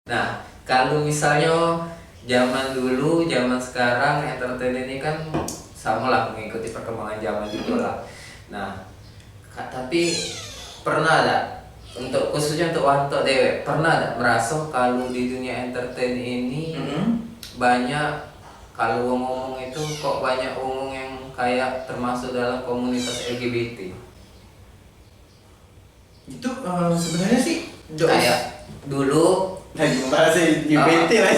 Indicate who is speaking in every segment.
Speaker 1: Nah, kalau misalnya zaman dulu, zaman sekarang, entertain ini kan sama lah mengikuti perkembangan zaman juga lah. Nah, tapi pernah ada untuk khususnya untuk Wanto Dewe, pernah ada merasa kalau di dunia entertain ini banyak kalau ngomong itu kok banyak ngomong yang kayak termasuk dalam komunitas LGBT?
Speaker 2: Itu sebenarnya sih
Speaker 1: Kayak dulu
Speaker 2: lagi membahas LGBT lah.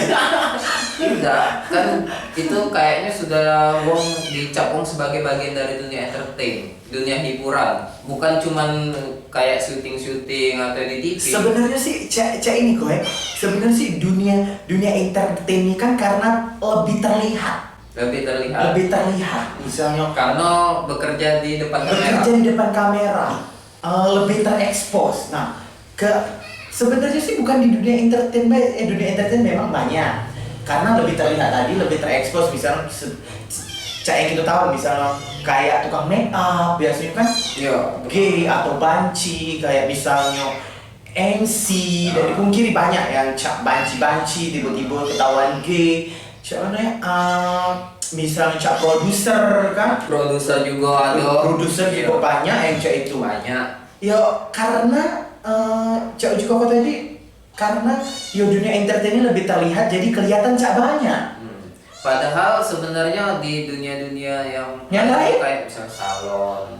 Speaker 1: enggak, kan itu kayaknya sudah wong dicap wong sebagai bagian dari dunia entertain, dunia hiburan, bukan cuman kayak syuting-syuting atau di TV.
Speaker 2: Sebenarnya sih cak ini kok ya. Sebenarnya sih dunia entertain ini kan karena lebih terlihat.
Speaker 1: Lebih terlihat.
Speaker 2: Misalnya
Speaker 1: Karena bekerja di depan kamera.
Speaker 2: bekerja di depan kamera, lebih terekspos. Nah, sebenarnya sih bukan di dunia entertain, dunia entertain memang banyak. Karena lebih terlihat tadi, lebih terekspos. Misalnya cak yang kita tahu, misalnya kayak tukang make up biasanya kan
Speaker 1: Iya.
Speaker 2: gay atau banci, kayak misalnya MC dan dipungkiri banyak yang cak banci tiba-tiba ketahuan gay. Cak mana ya? Misalnya cak produser kan,
Speaker 1: Produser juga ada.
Speaker 2: produser
Speaker 1: Iya.
Speaker 2: juga banyak yang cak itu.
Speaker 1: Banyak.
Speaker 2: Ya karena cak uji koko tadi, karena ya dunia entertain ini lebih terlihat, jadi kelihatan cak banyak.
Speaker 1: Padahal sebenarnya di dunia-dunia
Speaker 2: Yang lain?
Speaker 1: kayak misalnya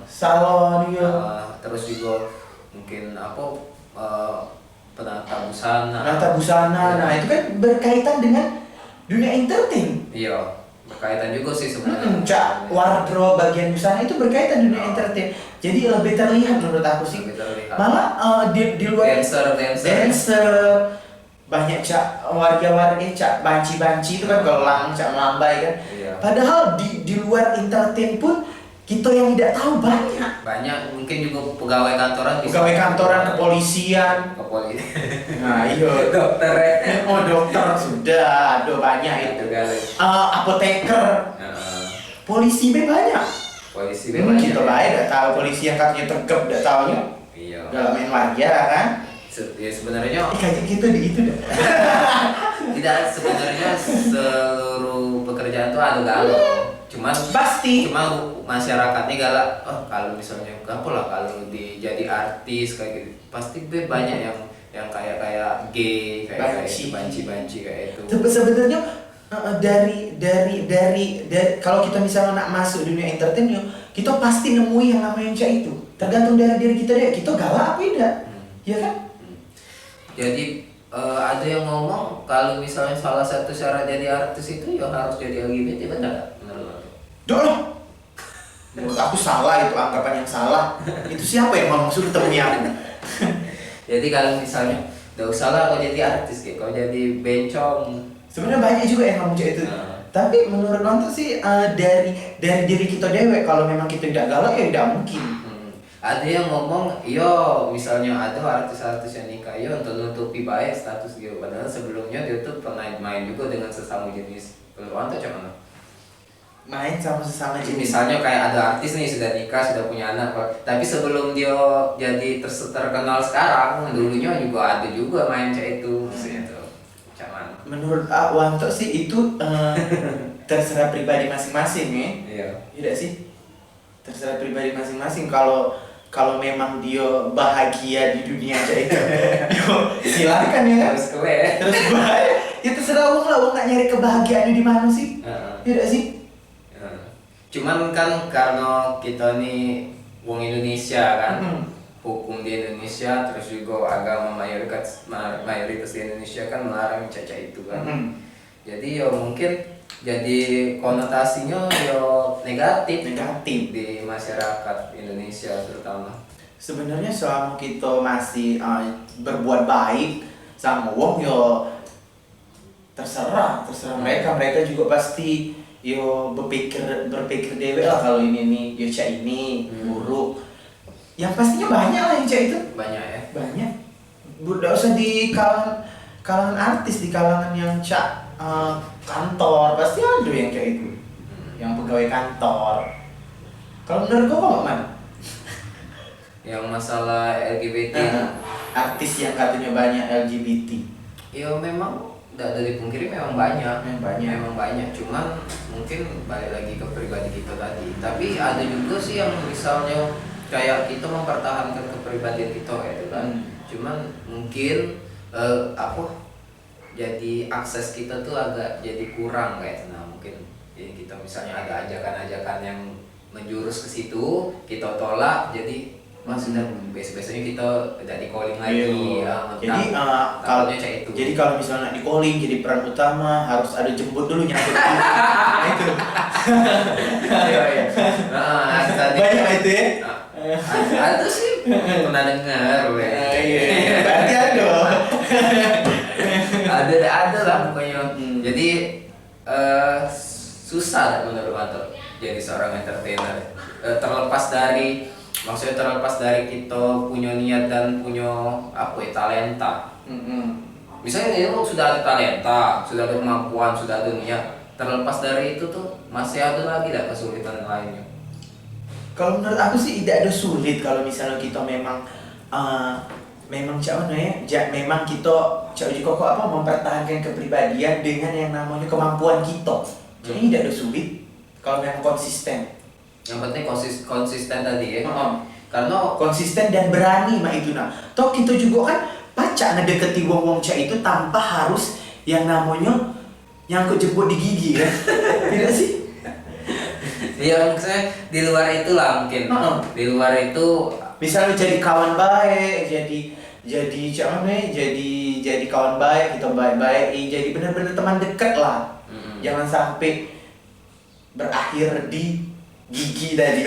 Speaker 2: Salon ya,
Speaker 1: terus juga mungkin penata busana.
Speaker 2: penata busana. Nah itu kan berkaitan dengan dunia entertain.
Speaker 1: Iya, berkaitan juga sih sebenarnya.
Speaker 2: Cak wardrobe bagian busana itu berkaitan dunia entertain. Jadi lebih terlihat menurut aku sih.
Speaker 1: Lebih terlihat.
Speaker 2: Malah di luar dancer banyak cak warga-warga cak banci-banci itu kan gelang, cak melambai kan.
Speaker 1: Iya.
Speaker 2: Padahal di luar entertain pun kita yang tidak tahu banyak.
Speaker 1: Banyak mungkin juga pegawai kantoran bisa.
Speaker 2: Pegawai kantoran, kepolisian.
Speaker 1: Kepolisian.
Speaker 2: Nah iya.
Speaker 1: Dokter.
Speaker 2: Oh dokter sudah, ada banyak itu.
Speaker 1: Kali.
Speaker 2: Apoteker, polisi be banyak.
Speaker 1: Polisi
Speaker 2: Kita lain tidak tahu polisi yang katanya tegap, tidak tahunya
Speaker 1: Iya.
Speaker 2: dalam main warga kan.
Speaker 1: Ya sebenarnya
Speaker 2: Kayak gitu di itu dah.
Speaker 1: tidak, sebenarnya seluruh pekerjaan tuh ada galau. Cuma masyarakatnya galak. Oh, kalau misalnya gampang lah kalau jadi artis kayak gitu. Pasti be banyak yang kayak gay, kayak itu, banci kayak itu.
Speaker 2: Sebenarnya dari kalau kita misalnya nak masuk dunia entertain ya, kita pasti nemui yang namanya cak itu. Tergantung dari diri kita deh, kita galak apa tidak. Ya kan?
Speaker 1: Jadi ada yang ngomong kalau misalnya salah satu syarat jadi artis itu ya harus jadi LGBT, benar nggak? Menurut lo?
Speaker 2: Dok loh. Menurut aku salah, itu anggapan yang salah. Itu siapa yang ngomong suruh temui aku?
Speaker 1: Jadi kalau misalnya nggak usah lah kau jadi artis, kayak kau jadi bencong.
Speaker 2: Sebenarnya banyak juga yang ngomong cak itu. Tapi menurut nonton sih dari diri kita dewek, kalau memang kita tidak galak ya tidak mungkin.
Speaker 1: Ada yang ngomong, yo misalnya ada artis-artis yang nikah, yo untuk nutupi baik status gitu. Padahal sebelumnya dia tuh pernah main juga dengan sesama jenis. Menurut tuh cuman
Speaker 2: Main sama sesama jenis.
Speaker 1: misalnya kayak ada artis nih sudah nikah, sudah punya anak, tapi sebelum dia jadi terkenal sekarang, dulunya juga ada juga main kayak itu, maksudnya tuh cuman.
Speaker 2: Menurut Wanto sih itu terserah pribadi masing-masing ya.
Speaker 1: Iya.
Speaker 2: Tidak sih? Terserah pribadi masing-masing. Kalau memang dia bahagia di dunia kayak itu, silakan ya kan.
Speaker 1: Harus kue.
Speaker 2: Terus bahagia, ya terserah wong lah, wong nak nyari kebahagiaan di mana sih? Tidak sih?
Speaker 1: Cuman kan karena kita nih wong Indonesia kan, hukum di Indonesia, terus juga agama mayoritas di Indonesia kan melarang caca itu kan. Jadi ya mungkin jadi konotasinya ya negatif di masyarakat Indonesia terutama.
Speaker 2: Sebenarnya selama kita masih berbuat baik sama wong yo terserah mereka juga pasti yo berpikir dewe lah kalau ini nih yo cak ini buruk. Yang pastinya banyak lah yang cak itu.
Speaker 1: Banyak ya.
Speaker 2: Banyak. Tidak usah di kalangan artis, di kalangan yang cak kantor pasti ada yang kayak itu. Yang pegawai kantor. Kalau menurut kau kok mana?
Speaker 1: Yang masalah LGBT
Speaker 2: Artis yang katanya banyak LGBT.
Speaker 1: Ya memang tidak ada dipungkiri, memang banyak,
Speaker 2: Memang banyak.
Speaker 1: Cuman mungkin balik lagi ke pribadi kita tadi. Tapi ada juga sih yang misalnya kayak kita mempertahankan kepribadian kita gitu kan. Cuman mungkin jadi akses kita tuh agak jadi kurang kayak. Nah mungkin jadi kita misalnya ada ajakan-ajakan yang menjurus ke situ, kita tolak, jadi maksudnya biasanya kita tidak di calling lagi.
Speaker 2: Jadi kalau misalnya di calling jadi peran utama harus ada jemput dulu nyangkut. Nah, itu.
Speaker 1: Iya.
Speaker 2: Banyak itu ya.
Speaker 1: Ada sih pernah dengar.
Speaker 2: Iya. Berarti ada.
Speaker 1: Ada lah pokoknya. Jadi susah menurut Mato jadi seorang entertainer. Terlepas dari kita punya niat dan punya talenta. Misalnya dia sudah ada talenta, sudah ada kemampuan, sudah ada niat. Terlepas dari itu tuh masih ada lagi kesulitan lainnya.
Speaker 2: Kalau menurut aku sih tidak ada sulit kalau misalnya kita memang memang memang kita mempertahankan kepribadian dengan yang namanya kemampuan kita. Jadi tidak ada sulit kalau memang konsisten.
Speaker 1: Yang penting konsisten tadi ya. Karena
Speaker 2: konsisten dan berani mah itu nah. Toh kita juga kan pacak ngedeketi wong-wong cak itu tanpa harus yang namanya nyangkut jemput di gigi kan. Tidak sih?
Speaker 1: Iya maksudnya di luar itu lah mungkin. Di luar itu
Speaker 2: misalnya jadi kawan baik, jadi kawan baik, kita baik-baik, jadi benar-benar teman dekat lah. Jangan sampai berakhir di gigi tadi.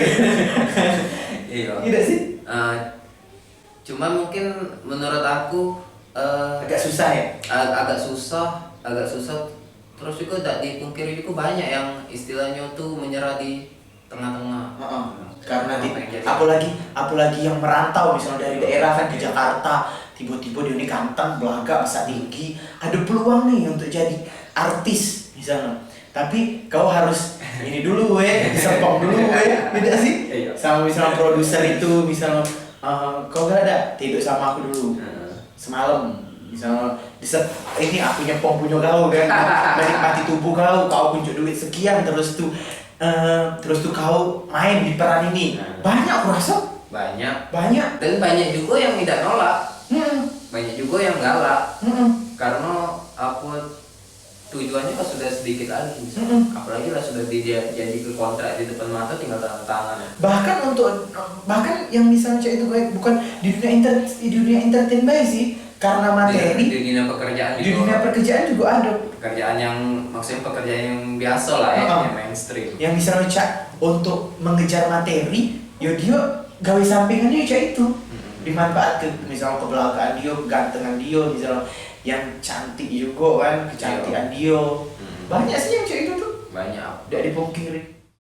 Speaker 1: Iya.
Speaker 2: Tidak sih?
Speaker 1: Cuman mungkin menurut aku
Speaker 2: agak susah ya.
Speaker 1: Agak susah. Terus juga tidak dipungkiri juga banyak yang istilahnya tuh menyerah di tengah-tengah.
Speaker 2: Karena apalagi yang merantau misalnya dari daerah kan ke Jakarta, tiba-tiba dia ini ganteng, belaga, bisa tinggi, ada peluang nih untuk jadi artis misalnya. Tapi kau harus ini dulu disempong dulu beda sih? Sama misalnya produser itu misalnya kau gak ada tidur sama aku dulu semalam misalnya ini aku nyempong punya kau kan menikmati tubuh kau punya duit sekian terus tuh kau main di peran ini banyak aku rasa banyak
Speaker 1: dan banyak juga yang tidak nolak banyak juga yang galak karena aku tujuannya kan sudah sedikit lagi apalagi lah sudah jadi ke kontrak di depan mata tinggal tanda tangan
Speaker 2: bahkan yang misalnya itu kayak bukan di dunia entertain baik sih karena materi
Speaker 1: di dunia
Speaker 2: pekerjaan juga ada
Speaker 1: pekerjaan yang maksudnya pekerjaan yang biasa lah yang mainstream
Speaker 2: yang misalnya untuk mengejar materi dia gawe sampingannya itu dimanfaatkan misalnya kebelakangan dia kegantengan dia misalnya yang cantik juga kan kecantikan dia banyak sih yang itu tuh
Speaker 1: banyak
Speaker 2: tidak dipungkiri.